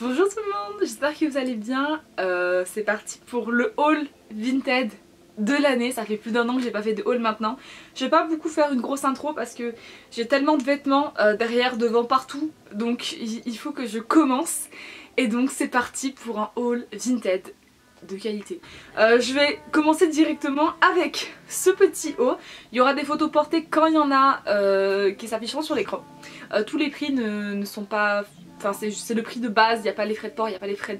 Bonjour tout le monde, j'espère que vous allez bien. C'est parti pour le haul Vinted de l'année. Ça fait plus d'un an que j'ai pas fait de haul maintenant. Je vais pas beaucoup faire une grosse intro parce que j'ai tellement de vêtements derrière, devant, partout. Donc il faut que je commence. Et donc c'est parti pour un haul Vinted de qualité. Je vais commencer directement avec ce petit haut. Il y aura des photos portées quand il y en a qui s'afficheront sur l'écran. Tous les prix ne sont pas... Enfin c'est le prix de base, il n'y a pas les frais de port, il n'y a pas les frais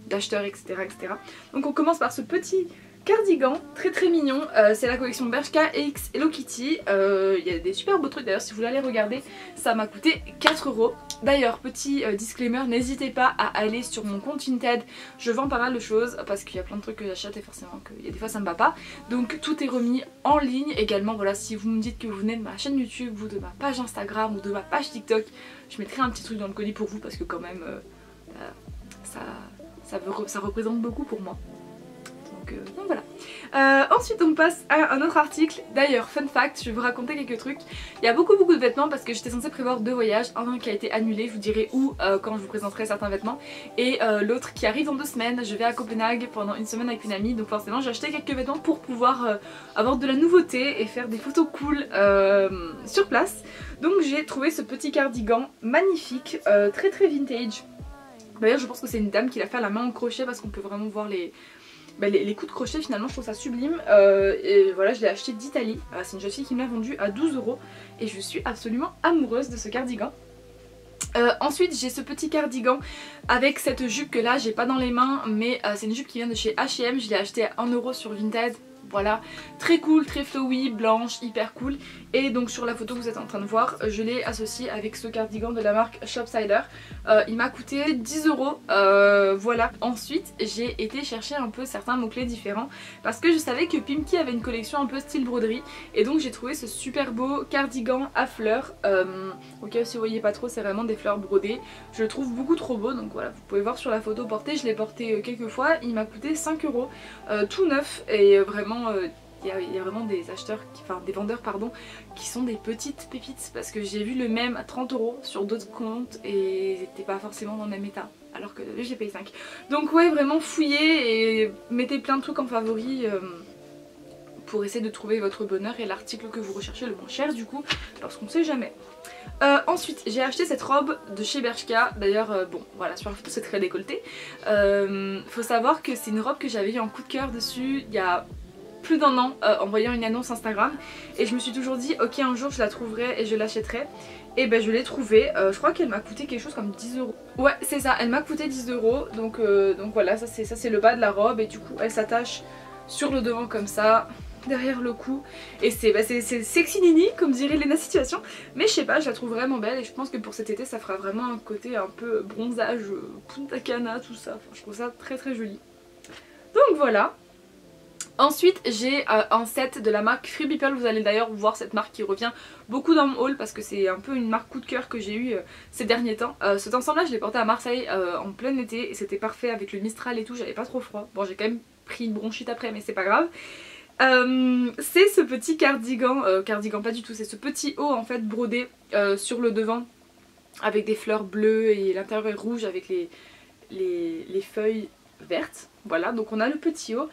d'acheteur, etc., etc. Donc on commence par ce petit cardigan très très mignon. C'est la collection Bershka X Hello Kitty. Il y a des super beaux trucs d'ailleurs, si vous voulez aller regarder, ça m'a coûté 4 €. D'ailleurs, petit disclaimer, n'hésitez pas à aller sur mon compte Vinted. Je vends pas mal de choses parce qu'il y a plein de trucs que j'achète et forcément qu'il y a des fois ça me va pas. Donc tout est remis en ligne également. Voilà, si vous me dites que vous venez de ma chaîne YouTube ou de ma page Instagram ou de ma page TikTok, je mettrai un petit truc dans le colis pour vous parce que quand même ça représente beaucoup pour moi. Donc voilà. Ensuite on passe à un autre article. D'ailleurs, fun fact, je vais vous raconter quelques trucs. Il y a beaucoup de vêtements parce que j'étais censée prévoir 2 voyages. Un qui a été annulé, je vous dirai où quand je vous présenterai certains vêtements. Et l'autre qui arrive dans 2 semaines. Je vais à Copenhague pendant une semaine avec une amie. Donc forcément j'ai acheté quelques vêtements pour pouvoir avoir de la nouveauté et faire des photos cool sur place. Donc j'ai trouvé ce petit cardigan magnifique, très très vintage. D'ailleurs je pense que c'est une dame qui l'a fait à la main en crochet parce qu'on peut vraiment voir les coups de crochet. Finalement je trouve ça sublime. Et voilà, je l'ai acheté d'Italie. C'est une jeune fille qui me l'a vendu à 12 € et je suis absolument amoureuse de ce cardigan. Ensuite j'ai ce petit cardigan avec cette jupe que là j'ai pas dans les mains, mais c'est une jupe qui vient de chez H&M. Je l'ai acheté à 1 € sur Vinted. Voilà, très cool, très flowy, blanche, hyper cool. Et donc sur la photo que vous êtes en train de voir, je l'ai associé avec ce cardigan de la marque Shopsider. Il m'a coûté 10 €, voilà. Ensuite j'ai été chercher un peu certains mots-clés différents parce que je savais que Pimki avait une collection un peu style broderie. Et donc j'ai trouvé ce super beau cardigan à fleurs. Ok, si vous voyez pas trop, c'est vraiment des fleurs brodées. Je le trouve beaucoup trop beau, donc voilà, vous pouvez voir sur la photo portée. Je l'ai porté quelques fois, il m'a coûté 5 €, tout neuf. Et vraiment il y a vraiment des acheteurs, enfin des vendeurs pardon, qui sont des petites pépites parce que j'ai vu le même à 30 € sur d'autres comptes et c'était pas forcément dans le même état alors que j'ai payé 5. Donc ouais, vraiment fouillez et mettez plein de trucs en favori pour essayer de trouver votre bonheur et l'article que vous recherchez le moins cher du coup, parce qu'on sait jamais. Ensuite j'ai acheté cette robe de chez Bershka. D'ailleurs bon voilà, sur la photo c'est très décolleté. Faut savoir que c'est une robe que j'avais eu en coup de cœur dessus il y a plus d'un an en voyant une annonce Instagram. Et je me suis toujours dit ok, un jour je la trouverai et je l'achèterai. Et ben je l'ai trouvée. Je crois qu'elle m'a coûté quelque chose comme 10 €. Ouais c'est ça, elle m'a coûté 10 €. Donc voilà, ça c'est le bas de la robe. Et du coup elle s'attache sur le devant comme ça, derrière le cou, et c'est sexy nini comme dirait Lena Situation. Mais je sais pas, je la trouve vraiment belle et je pense que pour cet été ça fera vraiment un côté un peu bronzage, Punta Cana, tout ça. Enfin, je trouve ça très très joli. Donc voilà. Ensuite j'ai un set de la marque Free People. Vous allez d'ailleurs voir cette marque qui revient beaucoup dans mon haul parce que c'est un peu une marque coup de cœur que j'ai eu ces derniers temps. Cet ensemble là je l'ai porté à Marseille en plein été et c'était parfait avec le Mistral et tout, j'avais pas trop froid. Bon j'ai quand même pris une bronchite après mais c'est pas grave. C'est ce petit cardigan, cardigan pas du tout, c'est ce petit haut en fait brodé sur le devant avec des fleurs bleues et l'intérieur est rouge avec les feuilles vertes. Voilà, donc on a le petit haut.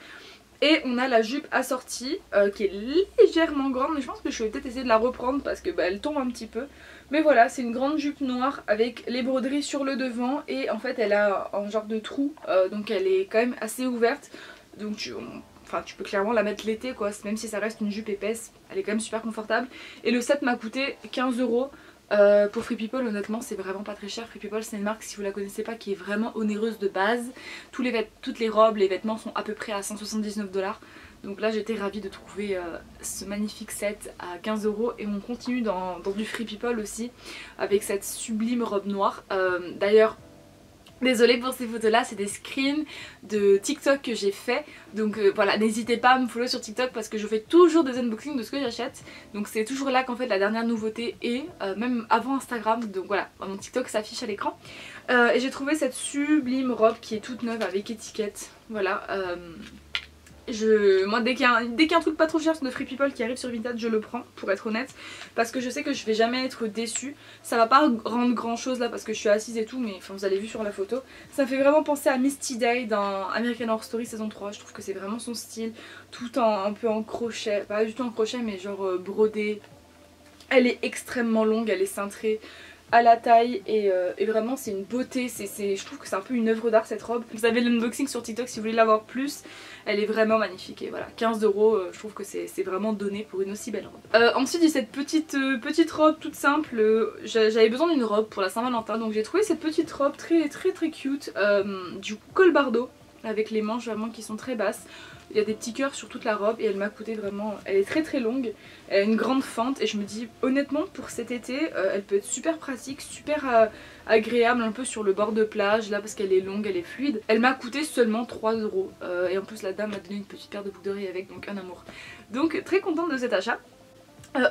Et on a la jupe assortie qui est légèrement grande, mais je pense que je vais peut-être essayer de la reprendre parce que elle tombe un petit peu. Mais voilà, c'est une grande jupe noire avec les broderies sur le devant et en fait elle a un genre de trou, donc elle est quand même assez ouverte. Donc tu peux clairement la mettre l'été quoi, même si ça reste une jupe épaisse, elle est quand même super confortable. Et le set m'a coûté 15 €. Pour Free People honnêtement c'est vraiment pas très cher. Free People c'est une marque, si vous la connaissez pas, qui est vraiment onéreuse de base. Toutes les robes, les vêtements sont à peu près à 179 $. Donc là j'étais ravie de trouver ce magnifique set à 15 € et on continue dans du Free People aussi avec cette sublime robe noire. D'ailleurs désolée pour ces photos là, c'est des screens de TikTok que j'ai fait. Donc voilà, n'hésitez pas à me follow sur TikTok parce que je fais toujours des unboxings de ce que j'achète. Donc c'est toujours là qu'en fait la dernière nouveauté est, même avant Instagram. Donc voilà, mon TikTok s'affiche à l'écran. Et j'ai trouvé cette sublime robe qui est toute neuve avec étiquette. Voilà, Moi dès qu'il y a un truc pas trop cher de Free People qui arrive sur Vinted, je le prends pour être honnête, parce que je sais que je vais jamais être déçue. Ça va pas rendre grand chose là parce que je suis assise et tout, mais enfin vous avez vu sur la photo. Ça me fait vraiment penser à Misty Day dans American Horror Story saison 3, je trouve que c'est vraiment son style, tout un peu en crochet, pas du tout en crochet mais genre brodé. Elle est extrêmement longue, elle est cintrée à la taille et vraiment c'est une beauté, je trouve que c'est un peu une œuvre d'art cette robe. Vous avez l'unboxing sur TikTok si vous voulez la voir plus, elle est vraiment magnifique et voilà 15 €, je trouve que c'est vraiment donné pour une aussi belle robe. Ensuite j'ai cette petite robe toute simple, j'avais besoin d'une robe pour la Saint-Valentin donc j'ai trouvé cette petite robe très cute du coup col bardeau avec les manches vraiment qui sont très basses. Il y a des petits cœurs sur toute la robe et elle m'a coûté vraiment, elle est très longue, elle a une grande fente et je me dis honnêtement pour cet été elle peut être super pratique, super agréable un peu sur le bord de plage là parce qu'elle est longue, elle est fluide. Elle m'a coûté seulement 3 € et en plus la dame m'a donné une petite paire de boucles d'oreilles avec, donc un amour. Donc très contente de cet achat.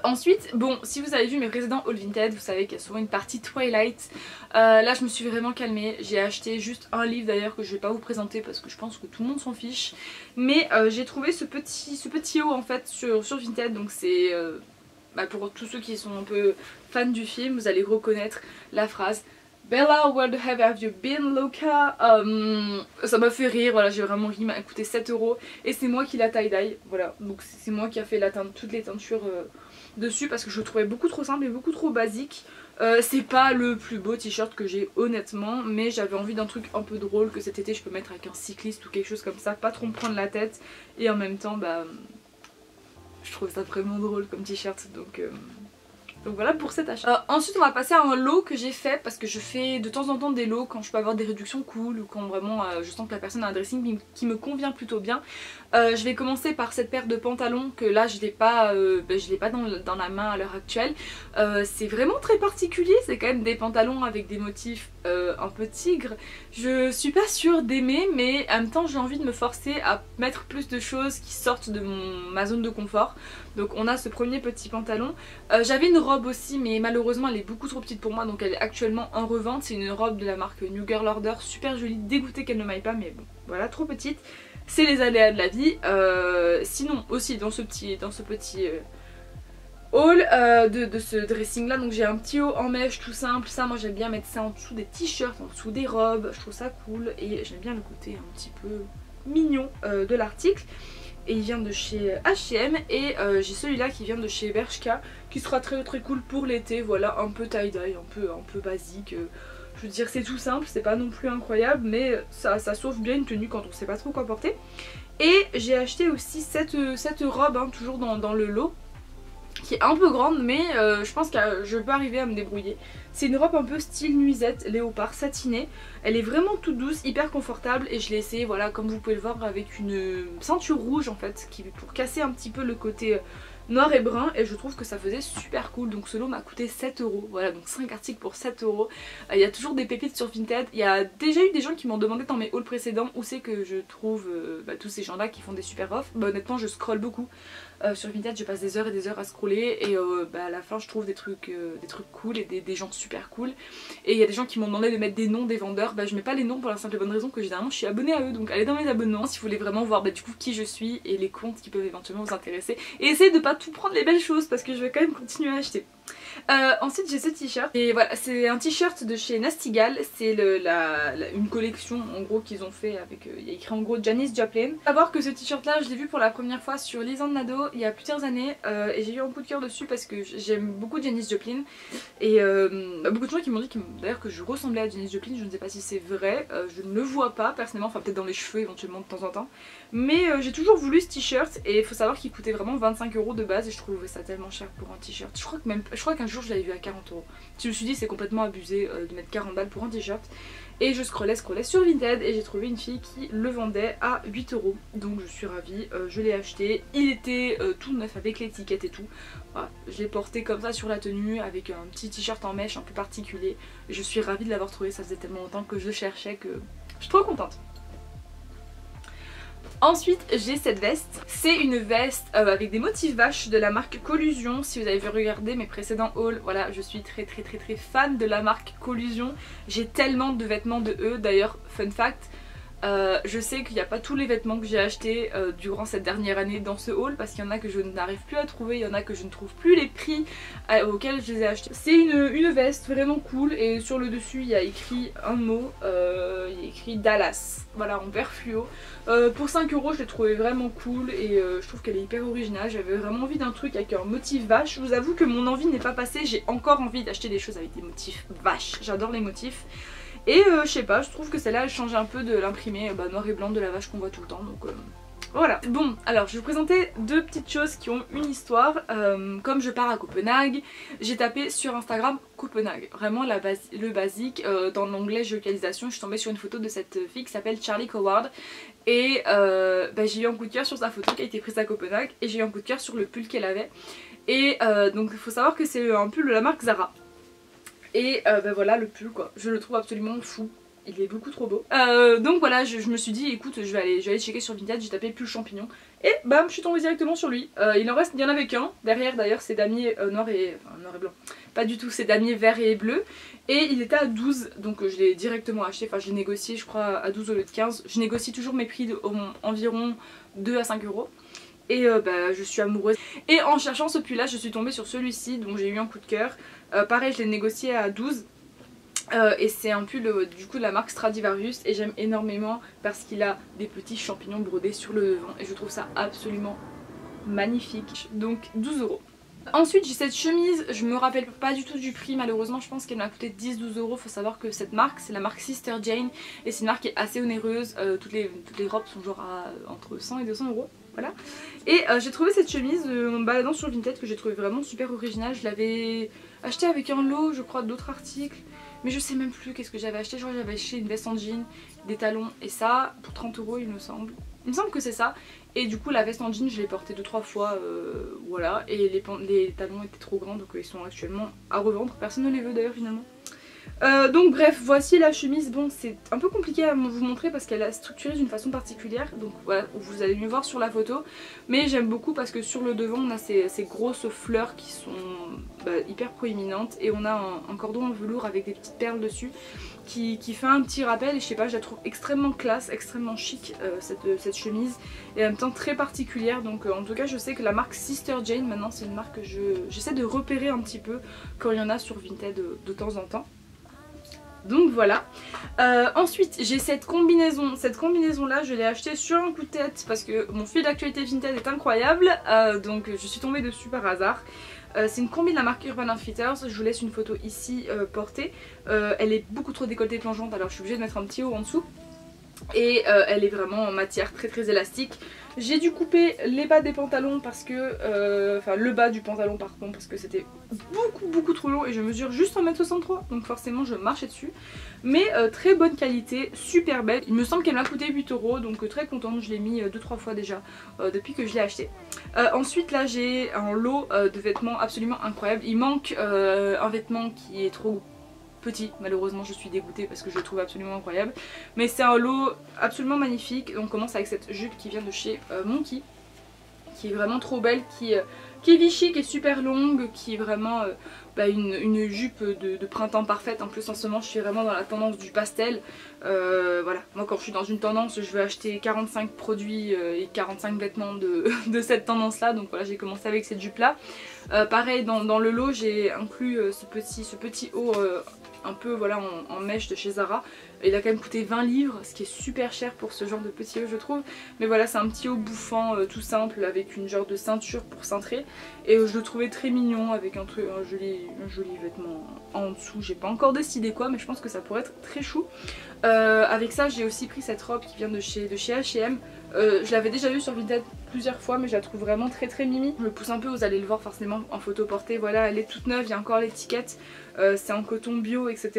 Ensuite, bon, si vous avez vu mes précédents haul Vinted, vous savez qu'il y a souvent une partie Twilight. Là je me suis vraiment calmée, j'ai acheté juste un livre d'ailleurs que je vais pas vous présenter parce que je pense que tout le monde s'en fiche. Mais j'ai trouvé ce petit haut en fait sur Vinted, donc c'est pour tous ceux qui sont un peu fans du film, vous allez reconnaître la phrase Bella, where the hell have you been, Luca? Ça m'a fait rire, voilà, j'ai vraiment ri, il m'a coûté 7 € et c'est moi qui la tie-dye, voilà, donc c'est moi qui a fait toutes les teintures dessus parce que je le trouvais beaucoup trop simple et beaucoup trop basique. C'est pas le plus beau t-shirt que j'ai honnêtement, mais j'avais envie d'un truc un peu drôle que cet été je peux mettre avec un cycliste ou quelque chose comme ça, pas trop me prendre la tête et en même temps je trouve ça vraiment drôle comme t-shirt donc voilà pour cet achat. Ensuite on va passer à un lot que j'ai fait parce que je fais de temps en temps des lots quand je peux avoir des réductions cool ou quand vraiment je sens que la personne a un dressing qui me convient plutôt bien. Je vais commencer par cette paire de pantalons que là je l'ai pas, dans la main à l'heure actuelle. C'est vraiment très particulier, c'est quand même des pantalons avec des motifs un peu tigre. Je suis pas sûre d'aimer mais en même temps j'ai envie de me forcer à mettre plus de choses qui sortent de ma zone de confort. Donc on a ce premier petit pantalon. J'avais une robe aussi mais malheureusement elle est beaucoup trop petite pour moi donc elle est actuellement en revente. C'est une robe de la marque New Girl Order, super jolie, dégoûtée qu'elle ne m'aille pas mais bon voilà, trop petite. C'est les aléas de la vie. Sinon aussi dans ce petit haul de ce dressing là, donc j'ai un petit haut en mèche tout simple. Ça moi j'aime bien mettre ça en dessous des t-shirts, en dessous des robes, je trouve ça cool et j'aime bien le côté un petit peu mignon de l'article. Et il vient de chez H&M et j'ai celui-là qui vient de chez Bershka qui sera très cool pour l'été, voilà, un peu tie-dye, un peu basique. Je veux dire c'est tout simple, c'est pas non plus incroyable mais ça sauve bien une tenue quand on sait pas trop quoi porter. Et j'ai acheté aussi cette robe hein, toujours dans le lot qui est un peu grande mais je pense que je peux arriver à me débrouiller. C'est une robe un peu style nuisette, léopard, satinée. Elle est vraiment toute douce, hyper confortable et je l'ai essayé voilà comme vous pouvez le voir avec une ceinture rouge en fait pour casser un petit peu le côté noir et brun et je trouve que ça faisait super cool. Donc ce lot m'a coûté 7 €, voilà, donc 5 articles pour 7 €. Il y a toujours des pépites sur Vinted, il y a déjà eu des gens qui m'ont demandé dans mes hauls précédents où c'est que je trouve tous ces gens là qui font des super offres. Honnêtement je scrolle beaucoup sur Vinted, je passe des heures et des heures à scroller et à la fin je trouve des trucs cool et des gens super cool. Et il y a des gens qui m'ont demandé de mettre des noms des vendeurs, je mets pas les noms pour la simple et bonne raison que généralement je suis abonnée à eux, donc allez dans mes abonnements si vous voulez vraiment voir du coup qui je suis et les comptes qui peuvent éventuellement vous intéresser. Et essayez de pas tout prendre les belles choses parce que je vais quand même continuer à acheter. Ensuite j'ai ce t-shirt et voilà, c'est un t-shirt de chez Nastigal, c'est une collection en gros qu'ils ont fait avec, il y a écrit en gros Janis Joplin. Faut savoir que ce t-shirt là je l'ai vu pour la première fois sur Lisanne Nadeau il y a plusieurs années et j'ai eu un coup de cœur dessus parce que j'aime beaucoup Janis Joplin et beaucoup de gens qui m'ont dit d'ailleurs que je ressemblais à Janis Joplin. Je ne sais pas si c'est vrai, je ne le vois pas personnellement, enfin peut-être dans les cheveux éventuellement de temps en temps, mais j'ai toujours voulu ce t-shirt et il faut savoir qu'il coûtait vraiment 25 € de base et je trouvais ça tellement cher pour un t-shirt. Je crois qu'un jour je l'avais vu à 40 €. Je me suis dit c'est complètement abusé de mettre 40 balles pour un t-shirt. Et je scrollais sur Vinted et j'ai trouvé une fille qui le vendait à 8 €. Donc je suis ravie, je l'ai acheté. Il était tout neuf avec l'étiquette et tout. Voilà, je l'ai porté comme ça sur la tenue avec un petit t-shirt en mèche un peu particulier. Je suis ravie de l'avoir trouvé, ça faisait tellement longtemps que je le cherchais que je suis trop contente. Ensuite j'ai cette veste, c'est une veste avec des motifs vaches de la marque Collusion. Si vous avez regardé mes précédents hauls, voilà, je suis très fan de la marque Collusion. J'ai tellement de vêtements de eux, d'ailleurs fun fact, Je sais qu'il n'y a pas tous les vêtements que j'ai achetés durant cette dernière année dans ce haul parce qu'il y en a que je n'arrive plus à trouver, il y en a que je ne trouve plus les prix auxquels je les ai achetés. C'est une veste vraiment cool et sur le dessus il y a écrit un mot, il y a écrit Dallas, voilà, en vert fluo. Pour 5 € je l'ai trouvé vraiment cool et je trouve qu'elle est hyper originale. J'avais vraiment envie d'un truc avec un motif vache. Je vous avoue que mon envie n'est pas passée, j'ai encore envie d'acheter des choses avec des motifs vaches. J'adore les motifs. Et je sais pas, je trouve que celle-là elle change un peu de l'imprimé noir et blanc de la vache qu'on voit tout le temps, donc voilà. Bon, alors je vais vous présenter deux petites choses qui ont une histoire. Comme je pars à Copenhague, j'ai tapé sur Instagram Copenhague, vraiment le basique. Dans l'onglet géolocalisation, je suis tombée sur une photo de cette fille qui s'appelle Charlie Coward. Et j'ai eu un coup de cœur sur sa photo qui a été prise à Copenhague et j'ai eu un coup de cœur sur le pull qu'elle avait. Et donc il faut savoir que c'est un pull de la marque Zara. Et voilà le pull quoi, je le trouve absolument fou, il est beaucoup trop beau. Donc voilà, je me suis dit écoute je vais aller checker sur Vinted, j'ai tapé pull champignon. Et bam, je suis tombée directement sur lui. Il y en avait qu'un, derrière d'ailleurs c'est damier noir et blanc. Pas du tout, c'est damier vert et bleu. Et il était à 12, donc je l'ai directement acheté, enfin je l'ai négocié je crois à 12 au lieu de 15. Je négocie toujours mes prix environ 2 à 5 €. Et je suis amoureuse. Et en cherchant ce pull là je suis tombée sur celui-ci dont j'ai eu un coup de cœur. Pareil je l'ai négocié à 12. Et c'est un pull du coup de la marque Stradivarius et j'aime énormément parce qu'il a des petits champignons brodés sur le devant et je trouve ça absolument magnifique. Donc 12 €. Ensuite j'ai cette chemise, je me rappelle pas du tout du prix malheureusement, je pense qu'elle m'a coûté 10-12 €. Faut savoir que cette marque c'est la marque Sister Jane et c'est une marque qui est assez onéreuse, toutes les robes sont genre à entre 100 et 200 €. Voilà. Et j'ai trouvé cette chemise en baladant sur Vinted que j'ai trouvé vraiment super originale. Je l'avais achetée avec un lot je crois d'autres articles. Mais je sais même plus qu'est-ce que j'avais acheté. Je crois que j'avais acheté une veste en jean, des talons et ça pour 30 € il me semble. Il me semble que c'est ça. Et du coup la veste en jean je l'ai portée 2-3 fois voilà. Et les talons étaient trop grands donc ils sont actuellement à revendre. Personne ne les veut d'ailleurs finalement. Donc bref, voici la chemise. Bon c'est un peu compliqué à vous montrer parce qu'elle est structurée d'une façon particulière. Donc voilà, vous allez mieux voir sur la photo. Mais j'aime beaucoup parce que sur le devant on a ces grosses fleurs qui sont hyper proéminentes. Et on a un cordon en velours avec des petites perles dessus qui fait un petit rappel. Et je sais pas, je la trouve extrêmement classe, extrêmement chic cette chemise. Et en même temps très particulière. Donc en tout cas je sais que la marque Sister Jane maintenant c'est une marque que j'essaie de repérer un petit peu quand il y en a sur Vinted de temps en temps. Donc voilà. Ensuite j'ai cette combinaison. Cette combinaison là je l'ai achetée sur un coup de tête parce que mon fil d'actualité Vinted est incroyable. Donc je suis tombée dessus par hasard. C'est une combi de la marque Urban Outfitters. Je vous laisse une photo ici portée. Elle est beaucoup trop décolletée plongeante alors je suis obligée de mettre un petit haut en dessous. Et elle est vraiment en matière très élastique. J'ai dû couper les bas des pantalons parce que enfin le bas du pantalon par contre parce que c'était beaucoup trop long et je mesure juste 1m63 donc forcément je marchais dessus. Mais très bonne qualité, super belle. Il me semble qu'elle m'a coûté 8 € donc très contente, je l'ai mis 2-3 fois déjà depuis que je l'ai acheté. Ensuite là j'ai un lot de vêtements absolument incroyable. Il manque un vêtement qui est trop petit, malheureusement je suis dégoûtée parce que je le trouve absolument incroyable. Mais c'est un lot absolument magnifique. On commence avec cette jupe qui vient de chez Monkey, qui est vraiment trop belle, qui est Vichy, qui est super longue, qui est vraiment une jupe de printemps parfaite. En plus en ce moment je suis vraiment dans la tendance du pastel. Voilà, moi quand je suis dans une tendance je veux acheter 45 produits et 45 vêtements de cette tendance là. Donc voilà, j'ai commencé avec cette jupe là. Pareil dans le lot j'ai inclus ce petit haut un peu voilà en mèche de chez Zara. Il a quand même coûté 20 livres, ce qui est super cher pour ce genre de petit haut je trouve. Mais voilà, c'est un petit haut bouffant tout simple avec une genre de ceinture pour cintrer. Et je le trouvais très mignon avec un joli vêtement en dessous. J'ai pas encore décidé quoi mais je pense que ça pourrait être très chou. Avec ça j'ai aussi pris cette robe qui vient de chez H&M. Je l'avais déjà vue sur Vinted plusieurs fois mais je la trouve vraiment très mimi. Je me pousse un peu, vous allez le voir forcément en photo portée. Voilà, elle est toute neuve, il y a encore l'étiquette. C'est en coton bio etc.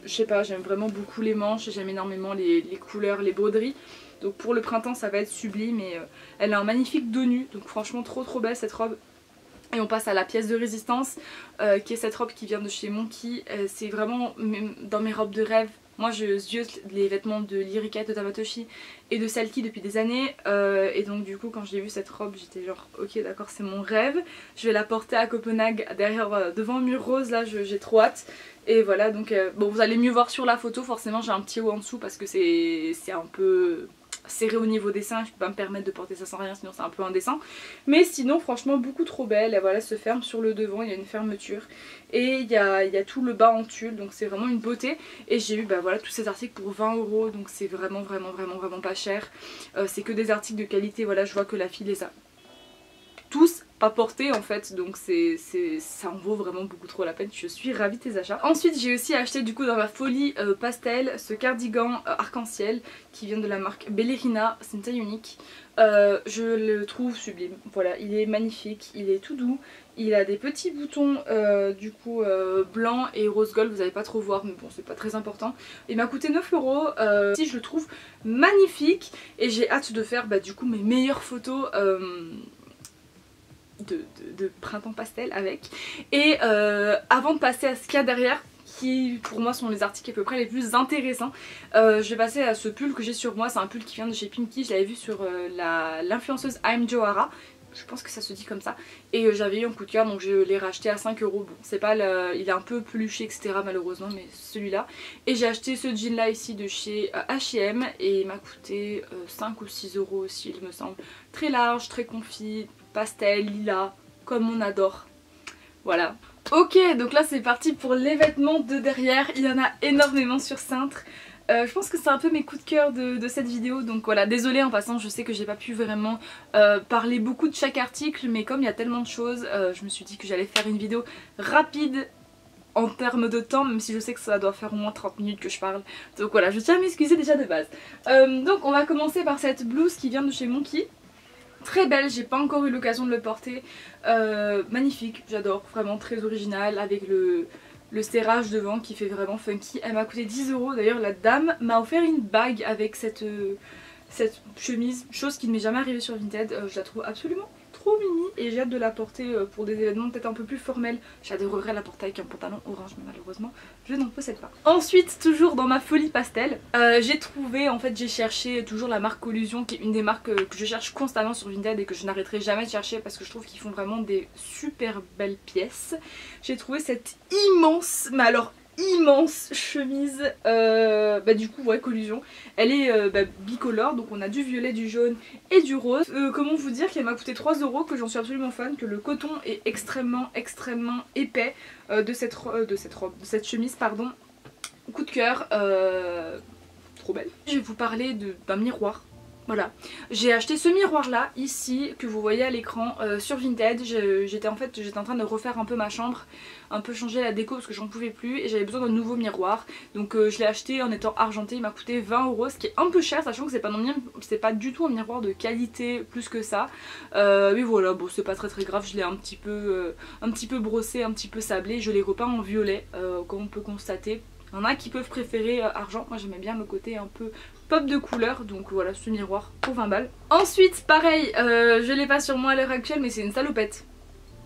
Je sais pas, j'aime vraiment beaucoup les manches, j'aime énormément les couleurs, les broderies. Donc pour le printemps ça va être sublime et elle a un magnifique dos nu. Donc franchement trop belle cette robe. Et on passe à la pièce de résistance qui est cette robe qui vient de chez Monkey. C'est vraiment dans mes robes de rêve Moi je ziote les vêtements de Lyrica, de Tamatoshi et de Salty depuis des années et donc du coup quand j'ai vu cette robe j'étais genre ok d'accord c'est mon rêve. Je vais la porter à Copenhague derrière devant un mur rose là, j'ai trop hâte. Et voilà donc bon vous allez mieux voir sur la photo, forcément j'ai un petit haut en dessous parce que c'est un peu serré au niveau des seins, je peux pas me permettre de porter ça sans rien sinon c'est un peu indécent. Mais sinon franchement beaucoup trop belle, et voilà elle se ferme sur le devant, il y a une fermeture. Et il y a tout le bas en tulle donc c'est vraiment une beauté. Et j'ai eu bah voilà tous ces articles pour 20 €, donc c'est vraiment pas cher. C'est que des articles de qualité, voilà je vois que la fille les a tous pas portés en fait, donc ça en vaut vraiment beaucoup trop la peine, je suis ravie de tes achats. Ensuite j'ai aussi acheté du coup dans ma folie pastel ce cardigan arc-en-ciel qui vient de la marque Bellerina, c'est une taille unique. Je le trouve sublime, voilà il est magnifique, il est tout doux, il a des petits boutons du coup blanc et rose gold, vous n'allez pas trop voir mais bon c'est pas très important. Il m'a coûté 9 €, si je le trouve magnifique et j'ai hâte de faire bah, du coup mes meilleures photos de printemps pastel avec. Et avant de passer à ce qu'il y a derrière, qui pour moi sont les articles à peu près les plus intéressants, je vais passer à ce pull que j'ai sur moi. C'est un pull qui vient de chez Pimki, je l'avais vu sur l'influenceuse I'm Johara, je pense que ça se dit comme ça, et j'avais eu un coup de cœur donc je l'ai racheté à 5 €. Bon c'est pas il est un peu peluché etc malheureusement, mais celui-là. Et j'ai acheté ce jean là ici de chez H&M et il m'a coûté 5 ou 6 € aussi il me semble. Très large, très confit, pastel, lilas, comme on adore. Voilà. Ok, donc là c'est parti pour les vêtements de derrière, il y en a énormément sur Cintre. Je pense que c'est un peu mes coups de cœur de cette vidéo, donc voilà, désolée en passant, je sais que j'ai pas pu vraiment parler beaucoup de chaque article, mais comme il y a tellement de choses, je me suis dit que j'allais faire une vidéo rapide en termes de temps, même si je sais que ça doit faire au moins 30 minutes que je parle. Donc voilà, je tiens à m'excuser déjà de base. Donc on va commencer par cette blouse qui vient de chez Monkey. Très belle, j'ai pas encore eu l'occasion de le porter. Magnifique, j'adore, vraiment très original avec le serrage devant qui fait vraiment funky. Elle m'a coûté 10 €. D'ailleurs la dame m'a offert une bague avec cette chemise, chose qui ne m'est jamais arrivée sur Vinted. Je la trouve absolument trop mimi et j'ai hâte de la porter pour des événements peut-être un peu plus formels. J'adorerais la porter avec un pantalon orange mais malheureusement je n'en possède pas. Ensuite toujours dans ma folie pastel, j'ai trouvé, en fait j'ai cherché toujours la marque Collusion qui est une des marques que je cherche constamment sur Vinted et que je n'arrêterai jamais de chercher parce que je trouve qu'ils font vraiment des super belles pièces. J'ai trouvé cette immense, mais alors immense chemise bah du coup ouais Collusion, elle est bicolore donc on a du violet, du jaune et du rose. Comment vous dire qu'elle m'a coûté 3 €, que j'en suis absolument fan, que le coton est extrêmement épais de cette chemise pardon. Coup de cœur, trop belle. Je vais vous parler d'un miroir. Voilà, j'ai acheté ce miroir là ici que vous voyez à l'écran sur Vinted. J'étais en train de refaire un peu ma chambre, un peu changer la déco parce que j'en pouvais plus et j'avais besoin d'un nouveau miroir. Donc je l'ai acheté en étant argenté, il m'a coûté 20 €, ce qui est un peu cher sachant que c'est pas du tout un miroir de qualité plus que ça. Mais voilà, bon c'est pas très grave, je l'ai un petit peu brossé, un petit peu sablé, je l'ai repeint en violet comme on peut constater. Il y en a qui peuvent préférer argent, moi j'aimais bien le côté un peu pop de couleur, donc voilà ce miroir pour 20 balles. Ensuite pareil, je l'ai pas sur moi à l'heure actuelle mais c'est une salopette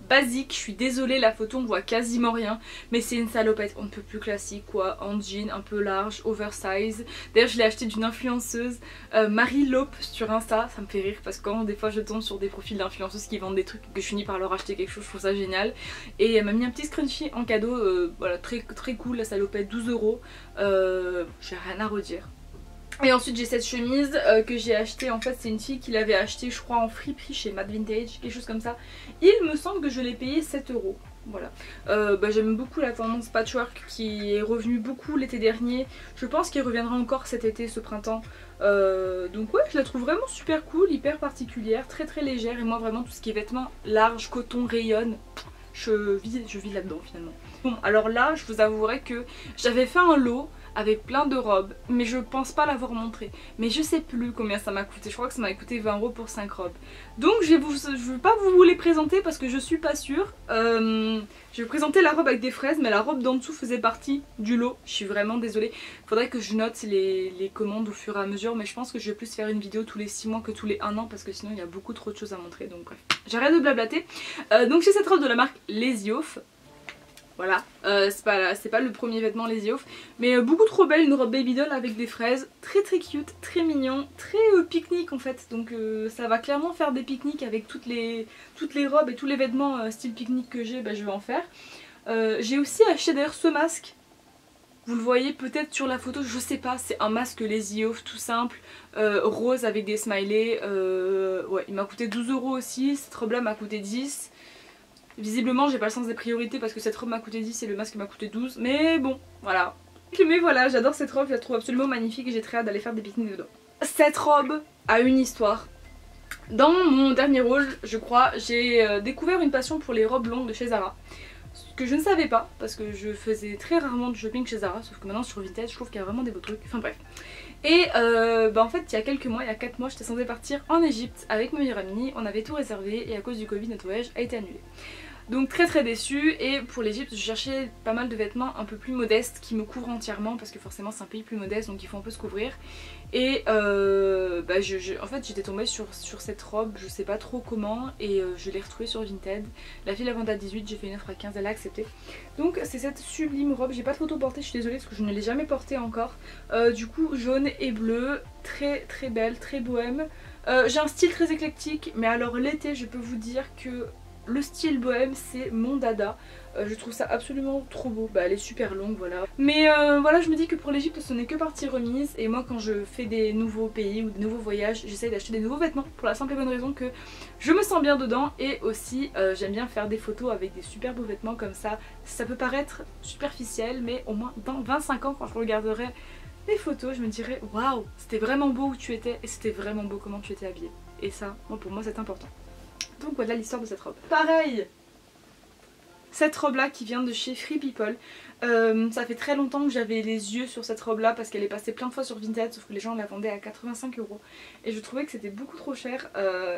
basique, je suis désolée la photo on voit quasiment rien mais c'est une salopette on ne peut plus classique quoi, en jean un peu large, oversize. D'ailleurs je l'ai acheté d'une influenceuse Marie Lope sur Insta, ça me fait rire parce que quand des fois je tombe sur des profils d'influenceuses qui vendent des trucs que je finis par leur acheter quelque chose, je trouve ça génial. Et elle m'a mis un petit scrunchie en cadeau, voilà très cool la salopette, 12 €, j'ai rien à redire. Et ensuite j'ai cette chemise que j'ai achetée, en fait c'est une fille qui l'avait achetée je crois en friperie chez Mad Vintage, quelque chose comme ça. Il me semble que je l'ai payé 7 €. Voilà. J'aime beaucoup la tendance patchwork qui est revenue beaucoup l'été dernier. Je pense qu'il reviendra encore cet été, ce printemps. Donc ouais, je la trouve vraiment super cool, hyper particulière, très légère. Et moi vraiment tout ce qui est vêtements larges, coton, rayonne, je vis là-dedans finalement. Bon alors là je vous avouerai que j'avais fait un lot avec plein de robes mais je pense pas l'avoir montré, mais je sais plus combien ça m'a coûté, je crois que ça m'a coûté 20 € pour 5 robes. Donc je vais pas vous les présenter parce que je suis pas sûre. Je vais présenter la robe avec des fraises mais la robe d'en dessous faisait partie du lot, je suis vraiment désolée. Faudrait que je note les commandes au fur et à mesure, mais je pense que je vais plus faire une vidéo tous les 6 mois que tous les 1 an parce que sinon il y a beaucoup trop de choses à montrer, donc bref. J'arrête de blablater. Donc j'ai cette robe de la marque Les Yoff. Voilà, c'est pas le premier vêtement les Eof, mais beaucoup trop belle, une robe baby doll avec des fraises, très très cute, très mignon, très pique-nique en fait, donc ça va clairement faire des pique-niques avec toutes les robes et tous les vêtements style pique-nique que j'ai, bah, je vais en faire. J'ai aussi acheté d'ailleurs ce masque, vous le voyez peut-être sur la photo, je sais pas, c'est un masque les Eof tout simple, rose avec des smileys, ouais, il m'a coûté 12 € aussi, cette robe là m'a coûté 10. Visiblement j'ai pas le sens des priorités parce que cette robe m'a coûté 10 et le masque m'a coûté 12. Mais bon, voilà. Mais voilà, j'adore cette robe, je la trouve absolument magnifique et j'ai très hâte d'aller faire des pique-niques dedans. Cette robe a une histoire. Dans mon dernier haul, je crois, j'ai découvert une passion pour les robes longues de chez Zara. Ce que je ne savais pas, parce que je faisais très rarement du shopping chez Zara, sauf que maintenant sur Vinted je trouve qu'il y a vraiment des beaux trucs, enfin bref. Et bah en fait il y a quelques mois, il y a 4 mois, j'étais censée partir en Égypte avec ma meilleure amie, on avait tout réservé et à cause du Covid notre voyage a été annulé. Donc très très déçue, et pour l'Égypte je cherchais pas mal de vêtements un peu plus modestes qui me couvrent entièrement parce que forcément c'est un pays plus modeste donc il faut un peu se couvrir. Et bah en fait j'étais tombée sur cette robe, je sais pas trop comment, et je l'ai retrouvée sur Vinted. La fille la vente à 18, j'ai fait une offre à 15, elle a accepté. Donc c'est cette sublime robe, j'ai pas de photo portée, je suis désolée parce que je ne l'ai jamais portée encore. Du coup jaune et bleu, très très belle, très bohème. J'ai un style très éclectique, mais alors l'été je peux vous dire que le style bohème c'est mon dada, je trouve ça absolument trop beau, bah elle est super longue voilà. Mais voilà, je me dis que pour l'Égypte ce n'est que partie remise, et moi quand je fais des nouveaux pays ou des nouveaux voyages j'essaye d'acheter des nouveaux vêtements pour la simple et bonne raison que je me sens bien dedans, et aussi j'aime bien faire des photos avec des super beaux vêtements comme ça. Ça peut paraître superficiel mais au moins dans 25 ans quand je regarderai les photos je me dirais waouh c'était vraiment beau où tu étais et c'était vraiment beau comment tu étais habillée, et ça pour moi c'est important. Donc voilà l'histoire de cette robe. Pareil, cette robe là qui vient de chez Free People, ça fait très longtemps que j'avais les yeux sur cette robe là parce qu'elle est passée plein de fois sur Vinted, sauf que les gens la vendaient à 85 € et je trouvais que c'était beaucoup trop cher,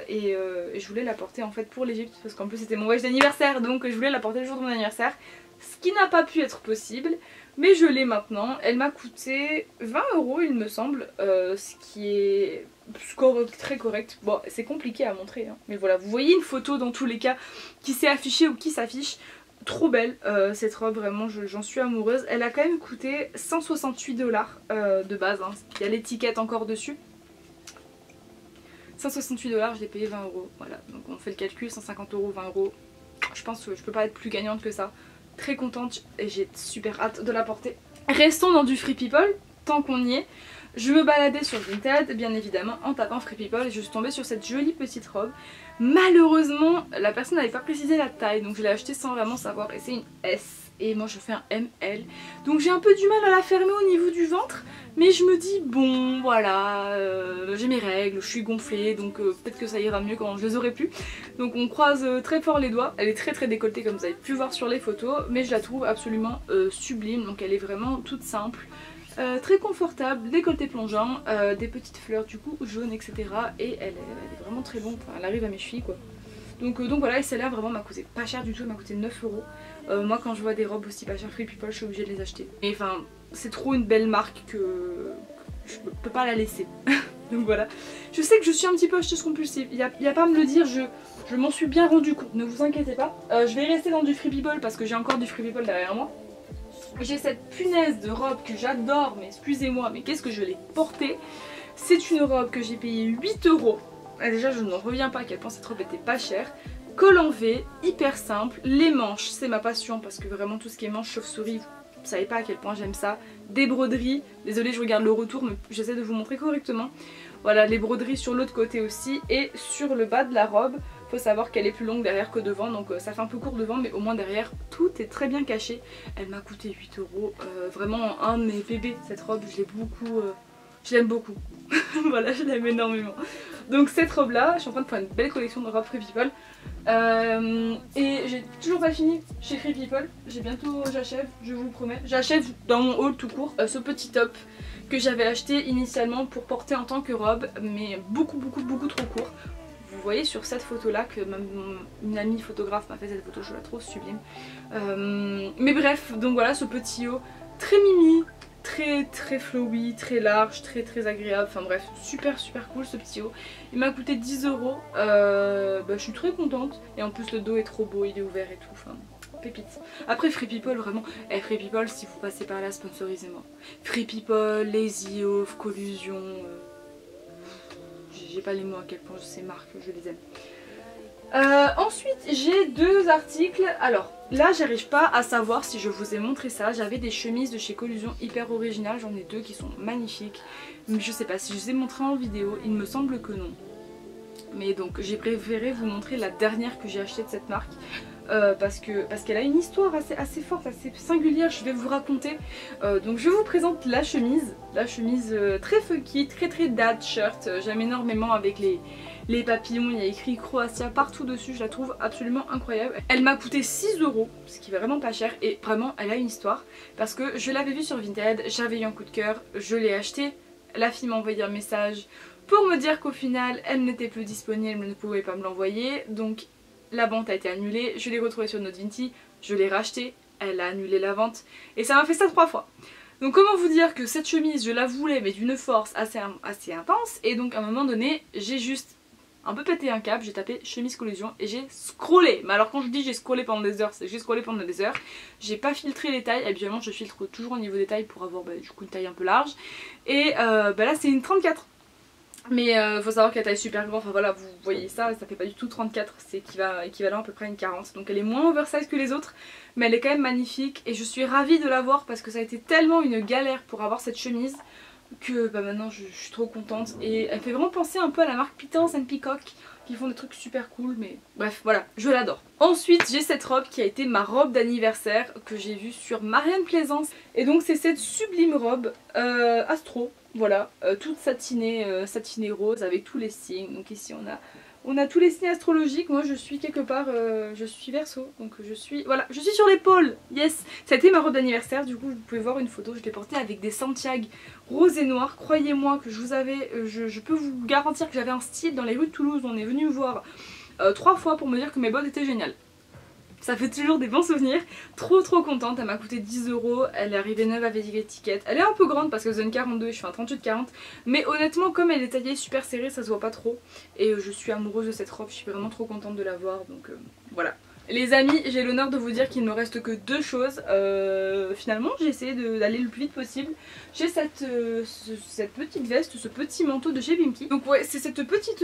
et je voulais la porter en fait pour l'Égypte parce qu'en plus c'était mon voyage d'anniversaire, donc je voulais la porter le jour de mon anniversaire, ce qui n'a pas pu être possible. Mais je l'ai maintenant, elle m'a coûté 20 € il me semble, ce qui est très correct. Bon c'est compliqué à montrer hein. Mais voilà, vous voyez une photo dans tous les cas qui s'est affichée ou qui s'affiche. Trop belle cette robe, vraiment j'en suis amoureuse. Elle a quand même coûté 168 $ de base hein. Il y a l'étiquette encore dessus. 168 $, je l'ai payé 20 €, voilà, donc on fait le calcul, 150 €, 20 €. Je pense que je peux pas être plus gagnante que ça. Très contente et j'ai super hâte de la porter. Restons dans du Free People, tant qu'on y est. Je me baladais sur Vinted, bien évidemment, en tapant Free People, et je suis tombée sur cette jolie petite robe. Malheureusement, la personne n'avait pas précisé la taille, donc je l'ai achetée sans vraiment savoir, et c'est une S. Et moi je fais un ML, donc j'ai un peu du mal à la fermer au niveau du ventre, mais je me dis bon voilà, j'ai mes règles, je suis gonflée, donc peut-être que ça ira mieux quand je les aurai plus. Donc on croise très fort les doigts. Elle est très très décolletée comme vous avez pu voir sur les photos, mais je la trouve absolument sublime, donc elle est vraiment toute simple. Très confortable, décolleté plongeant, des petites fleurs du coup jaunes etc. Et elle est vraiment très longue, enfin, elle arrive à mes chevilles quoi. Donc voilà, et celle-là vraiment m'a coûté pas cher du tout, elle m'a coûté 9 €. Moi quand je vois des robes aussi pas chères Free People je suis obligée de les acheter. Et enfin c'est trop une belle marque que je peux pas la laisser. Donc voilà, je sais que je suis un petit peu acheteuse compulsive, il y a pas à me le dire, je m'en suis bien rendu compte, ne vous inquiétez pas. Je vais rester dans du Free People parce que j'ai encore du Free People derrière moi. J'ai cette punaise de robe que j'adore, mais excusez-moi, mais qu'est-ce que je l'ai portée. C'est une robe que j'ai payée 8 €. Déjà je n'en reviens pas à quel point cette robe était pas chère. Col en V, hyper simple, les manches c'est ma passion parce que vraiment tout ce qui est manche chauve-souris, vous savez pas à quel point j'aime ça. Des broderies, désolée je regarde le retour mais j'essaie de vous montrer correctement. Voilà, les broderies sur l'autre côté aussi, et sur le bas de la robe, faut savoir qu'elle est plus longue derrière que devant, donc ça fait un peu court devant mais au moins derrière tout est très bien caché. Elle m'a coûté 8 €, vraiment un de mes bébés cette robe, je l'ai beaucoup... je l'aime beaucoup. Voilà, je l'aime énormément. Donc cette robe là, je suis en train de faire une belle collection de robes Free People. Et j'ai toujours pas fini chez Free People. J'achève, je vous promets. J'achève dans mon haul tout court ce petit top que j'avais acheté initialement pour porter en tant que robe, mais beaucoup trop court. Vous voyez sur cette photo là que une amie photographe m'a fait cette photo, je la trouve sublime. Mais bref, donc voilà ce petit haut très mimi, très flowy, très large, très agréable, enfin bref, super cool ce petit haut. Il m'a coûté 10 €, bah, je suis très contente, et en plus le dos est trop beau, il est ouvert et tout, enfin pépite. Après Free People vraiment, Free People si vous passez par là sponsorisez-moi. Free People, Lazy Off, Collusion, j'ai pas les mots à quel point ces marques, je les aime. Ensuite j'ai deux articles, alors là j'arrive pas à savoir si je vous ai montré ça, j'avais des chemises de chez Collusion hyper originales, j'en ai deux qui sont magnifiques, mais je sais pas si je les ai montrées en vidéo, il me semble que non. Mais donc j'ai préféré vous montrer la dernière que j'ai achetée de cette marque parce qu'elle a une histoire assez forte, assez singulière, je vais vous raconter. Donc je vous présente la chemise très funky, très dad shirt, j'aime énormément avec les papillons, il y a écrit Croatia partout dessus, je la trouve absolument incroyable. Elle m'a coûté 6 €, ce qui est vraiment pas cher et vraiment elle a une histoire parce que je l'avais vue sur Vinted, j'avais eu un coup de cœur, je l'ai achetée, la fille m'a envoyé un message pour me dire qu'au final elle n'était plus disponible, elle ne pouvait pas me l'envoyer, donc la vente a été annulée, je l'ai retrouvée sur Notvinti, je l'ai rachetée, elle a annulé la vente et ça m'a fait ça 3 fois. Donc comment vous dire que cette chemise je la voulais mais d'une force assez intense et donc à un moment donné j'ai juste un peu pété un câble, j'ai tapé chemise Collusion et j'ai scrollé. Mais alors quand je dis j'ai scrollé pendant des heures, c'est que j'ai scrollé pendant des heures. J'ai pas filtré les tailles, habituellement je filtre toujours au niveau des tailles pour avoir du coup une taille un peu large. Et là c'est une 34. Mais faut savoir qu'elle taille super grand, enfin voilà vous voyez ça fait pas du tout 34, c'est équivalent à peu près à une 40. Donc elle est moins oversize que les autres, mais elle est quand même magnifique et je suis ravie de l'avoir parce que ça a été tellement une galère pour avoir cette chemise que maintenant je suis trop contente et elle fait vraiment penser un peu à la marque Peters & Peacock qui font des trucs super cool, mais bref voilà, je l'adore. Ensuite j'ai cette robe qui a été ma robe d'anniversaire que j'ai vue sur Marianne Plaisance et donc c'est cette sublime robe Astro, voilà, toute satinée rose avec tous les signes. Donc ici on a tous les signes astrologiques, moi je suis quelque part, je suis Verseau, donc je suis sur l'épaule, yes. Ça a été ma robe d'anniversaire, du coup vous pouvez voir une photo, je l'ai portée avec des Santiago rose et noir, croyez-moi que je peux vous garantir que j'avais un style dans les rues de Toulouse, on est venu me voir 3 fois pour me dire que mes bottes étaient géniales. Ça fait toujours des bons souvenirs, trop contente, elle m'a coûté 10 €, elle est arrivée neuve avec l'étiquette. Elle est un peu grande parce que zone 42 et je fais un 38-40, mais honnêtement comme elle est taillée super serrée ça se voit pas trop. Et je suis amoureuse de cette robe, je suis vraiment trop contente de l'avoir, donc voilà. Les amis, j'ai l'honneur de vous dire qu'il ne me reste que 2 choses. Finalement j'ai essayé d'aller le plus vite possible. J'ai cette petite veste, ce petit manteau de chez Vimky. Donc ouais, c'est cette petite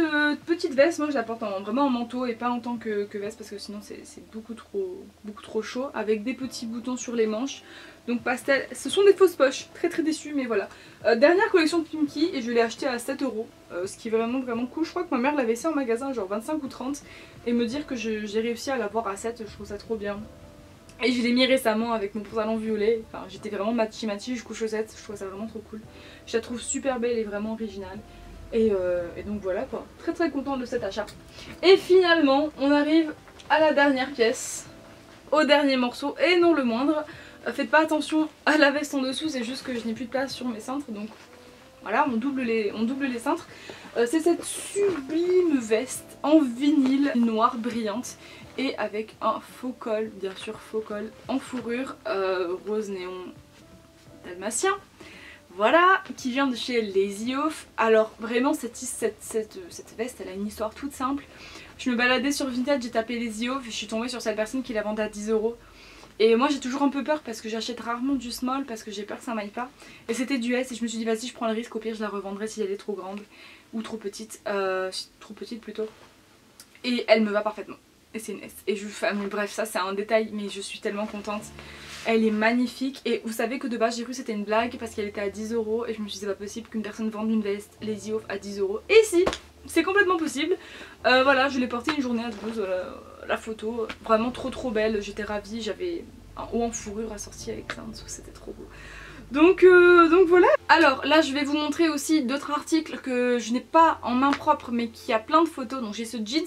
veste, moi je la porte vraiment en manteau et pas en tant que veste parce que sinon c'est beaucoup trop chaud. Avec des petits boutons sur les manches. Donc pastel, ce sont des fausses poches, très déçue mais voilà. Dernière collection de Vimky et je l'ai acheté à 7 €, ce qui est vraiment cool. Je crois que ma mère l'avait laissé en magasin genre 25 ou 30 et me dire que j'ai réussi à l'avoir à 7, je trouve ça trop bien. Et je l'ai mis récemment avec mon pantalon violet, enfin j'étais vraiment matchy jusqu'aux chaussettes, je trouve ça vraiment trop cool. Je la trouve super belle et vraiment originale. Et donc voilà quoi, très contente de cet achat. Et finalement on arrive à la dernière pièce, au dernier morceau et non le moindre. Faites pas attention à la veste en dessous, c'est juste que je n'ai plus de place sur mes cintres, donc voilà, on double les cintres. C'est cette sublime veste en vinyle noire brillante et avec un faux col, bien sûr faux col en fourrure rose néon dalmatien. Voilà, qui vient de chez Lazy Off. Alors vraiment cette veste elle a une histoire toute simple. Je me baladais sur Vinted, j'ai tapé Lazy Off et je suis tombée sur cette personne qui la vendait à 10 €. Et moi j'ai toujours un peu peur parce que j'achète rarement du small parce que j'ai peur que ça m'aille pas. Et c'était du S et je me suis dit vas-y je prends le risque, au pire je la revendrai si elle est trop grande ou trop petite plutôt. Et elle me va parfaitement. Et c'est une S. Et bref ça c'est un détail mais je suis tellement contente. Elle est magnifique et vous savez que de base j'ai cru que c'était une blague parce qu'elle était à 10 € et je me suis dit c'est pas possible qu'une personne vende une veste Lazy Off à 10 €. Et si, c'est complètement possible. Voilà, je l'ai portée une journée à Toulouse, la photo, vraiment trop belle, j'étais ravie, j'avais un haut en fourrure assorti avec ça en dessous, c'était trop beau. Donc voilà. Alors là je vais vous montrer aussi d'autres articles que je n'ai pas en main propre mais qui a plein de photos. Donc j'ai ce jeans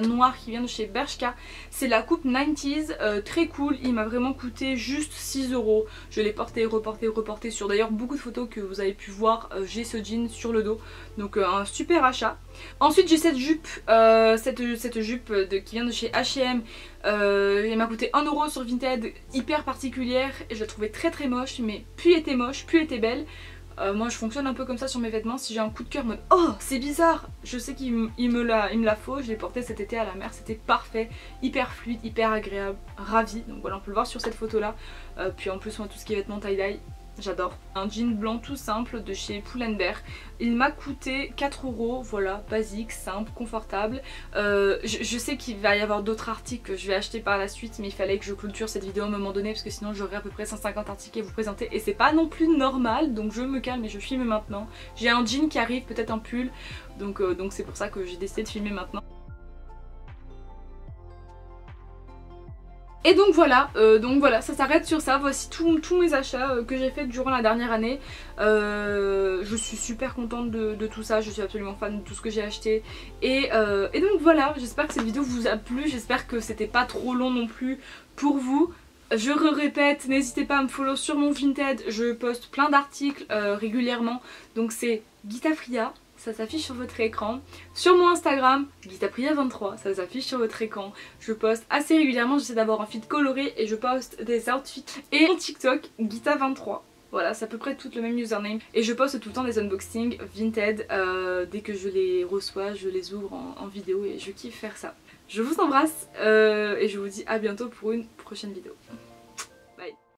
noir qui vient de chez Bershka, c'est la coupe 90s, très cool, il m'a vraiment coûté juste 6 €. Je l'ai porté, reporté sur d'ailleurs beaucoup de photos que vous avez pu voir, j'ai ce jean sur le dos, donc un super achat. Ensuite j'ai cette jupe, cette jupe qui vient de chez H&M, elle m'a coûté 1 € sur Vinted, hyper particulière et je la trouvais très moche, mais plus elle était moche, plus elle était belle. Moi je fonctionne un peu comme ça sur mes vêtements, si j'ai un coup de cœur, mode oh c'est bizarre, je sais qu'il me la faut, je l'ai porté cet été à la mer, c'était parfait, hyper fluide, hyper agréable, ravie. Donc voilà, on peut le voir sur cette photo là. Puis en plus moi tout ce qui est vêtements tie-dye, j'adore. Un jean blanc tout simple de chez Pull&Bear. Il m'a coûté 4 €, voilà, basique, simple, confortable. Je sais qu'il va y avoir d'autres articles que je vais acheter par la suite, mais il fallait que je clôture cette vidéo à un moment donné parce que sinon j'aurais à peu près 150 articles à vous présenter et c'est pas non plus normal, donc je me calme et je filme maintenant. J'ai un jean qui arrive, peut-être un pull, donc c'est pour ça que j'ai décidé de filmer maintenant. Et donc voilà, ça s'arrête sur ça. Voici tous mes achats que j'ai fait durant la dernière année. Je suis super contente de tout ça, je suis absolument fan de tout ce que j'ai acheté. Et donc voilà, j'espère que cette vidéo vous a plu, j'espère que c'était pas trop long non plus pour vous. Je répète, n'hésitez pas à me follow sur mon Vinted, je poste plein d'articles régulièrement. Donc c'est Guitafria. Ça s'affiche sur votre écran. Sur mon Instagram, Guitapria23, ça s'affiche sur votre écran. Je poste assez régulièrement, j'essaie d'avoir un feed coloré et je poste des outfits. Et mon TikTok, Guita23. Voilà, c'est à peu près tout le même username. Et je poste tout le temps des unboxings Vinted. Dès que je les reçois, je les ouvre en vidéo et je kiffe faire ça. Je vous embrasse et je vous dis à bientôt pour une prochaine vidéo.